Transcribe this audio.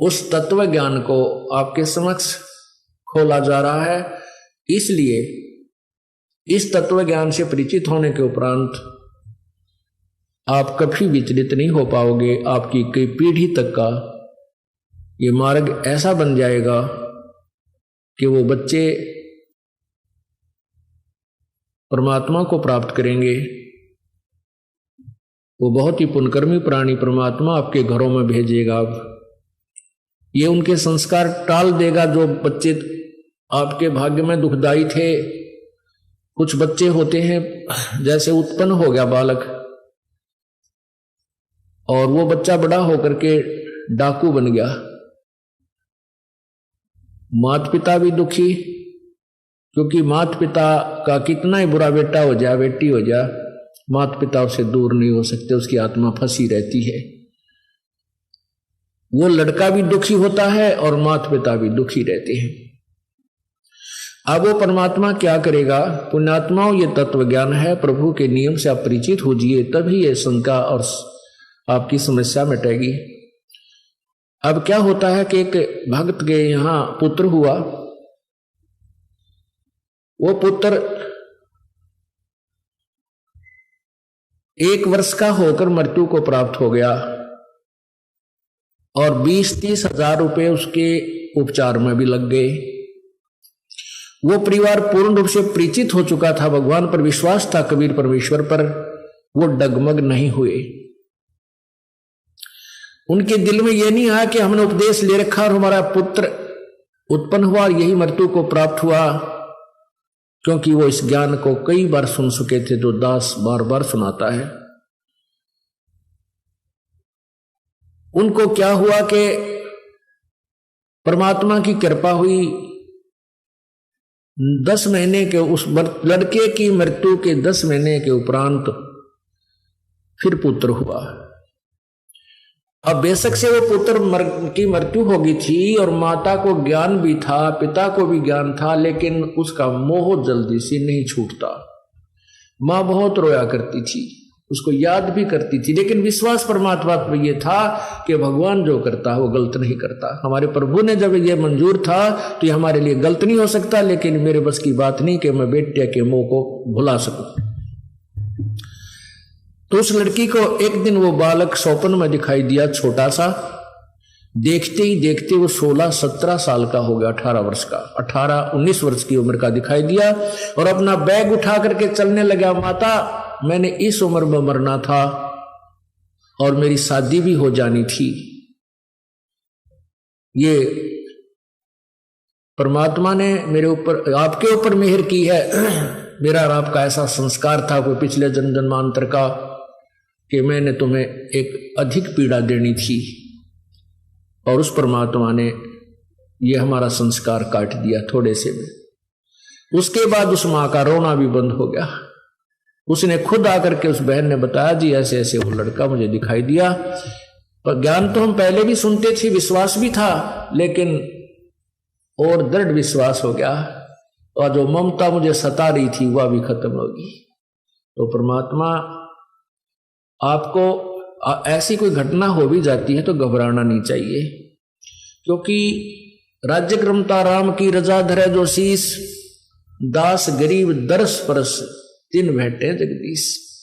उस तत्व ज्ञान को आपके समक्ष खोला जा रहा है। इसलिए इस तत्व ज्ञान से परिचित होने के उपरांत आप कभी विचलित नहीं हो पाओगे। आपकी कई पीढ़ी तक का ये मार्ग ऐसा बन जाएगा कि वो बच्चे परमात्मा को प्राप्त करेंगे। वो बहुत ही पुण्यकर्मी प्राणी परमात्मा आपके घरों में भेजेगा। अब ये उनके संस्कार टाल देगा जो बच्चे आपके भाग्य में दुखदाई थे। कुछ बच्चे होते हैं जैसे उत्पन्न हो गया बालक और वो बच्चा बड़ा होकर के डाकू बन गया, माता पिता भी दुखी, क्योंकि माता पिता का कितना ही बुरा बेटा हो जाए बेटी हो जाए, माता पिता उससे दूर नहीं हो सकते, उसकी आत्मा फंसी रहती है। वो लड़का भी दुखी होता है और माता पिता भी दुखी रहते हैं। अब वो परमात्मा क्या करेगा? पुण्यात्माओं, ये तत्व ज्ञान है, प्रभु के नियम से आप परिचित हो जाइए, तभी ये शंका और आपकी समस्या मिटेगी। अब क्या होता है कि एक भक्त के यहां पुत्र हुआ। वो पुत्र 1 वर्ष का होकर मृत्यु को प्राप्त हो गया और 20-30 हजार रुपए उसके उपचार में भी लग गए। वो परिवार पूर्ण रूप से परिचित हो चुका था, भगवान पर विश्वास था, कबीर परमेश्वर पर, वो डगमग नहीं हुए। उनके दिल में यह नहीं आया कि हमने उपदेश ले रखा और हमारा पुत्र उत्पन्न हुआ और यही मृत्यु को प्राप्त हुआ, क्योंकि वो इस ज्ञान को कई बार सुन चुके थे जो दास बार बार सुनाता है। उनको क्या हुआ कि परमात्मा की कृपा हुई, 10 महीने के उस लड़के की मृत्यु के 10 महीने के उपरांत फिर पुत्र हुआ। अब बेशक से वो पुत्र की मृत्यु हो गई थी और माता को ज्ञान भी था, पिता को भी ज्ञान था, लेकिन उसका मोह जल्दी से नहीं छूटता। मां बहुत रोया करती थी, उसको याद भी करती थी, लेकिन विश्वास परमात्मा पर यह था कि भगवान जो करता है वो गलत नहीं करता। हमारे प्रभु ने जब ये मंजूर था तो ये हमारे लिए गलत नहीं हो सकता, लेकिन मेरे बस की बात नहीं कि मैं बेटे के मोह को भुला सकूं। तो उस लड़की को एक दिन वो बालक स्वप्न में दिखाई दिया, छोटा सा। देखते ही देखते वो 16-17 साल का हो गया, 18 वर्ष का, 18-19 वर्ष की उम्र का दिखाई दिया और अपना बैग उठा करके चलने लगा। माता, मैंने इस उम्र में मरना था और मेरी शादी भी हो जानी थी। ये परमात्मा ने मेरे ऊपर, आपके ऊपर मेहर की है। मेरा और आपका ऐसा संस्कार था कोई पिछले जन्म जन्मांतर का कि मैंने तुम्हें एक अधिक पीड़ा देनी थी, और उस परमात्मा ने ये हमारा संस्कार काट दिया थोड़े से में। उसके बाद उस मां का रोना भी बंद हो गया। उसने खुद आकर के उस बहन ने बताया, जी ऐसे ऐसे वो लड़का मुझे दिखाई दिया। पर ज्ञान तो हम पहले भी सुनते थे, विश्वास भी था, लेकिन और दृढ़ विश्वास हो गया, और जो ममता मुझे सता रही थी वह भी खत्म होगी। तो परमात्मा आपको ऐसी कोई घटना हो भी जाती है तो घबराना नहीं चाहिए, क्योंकि राज्य क्रमता राम की रजा धरे जो शीस, दास गरीब दरस परस, 3 भेंटे जगदीश।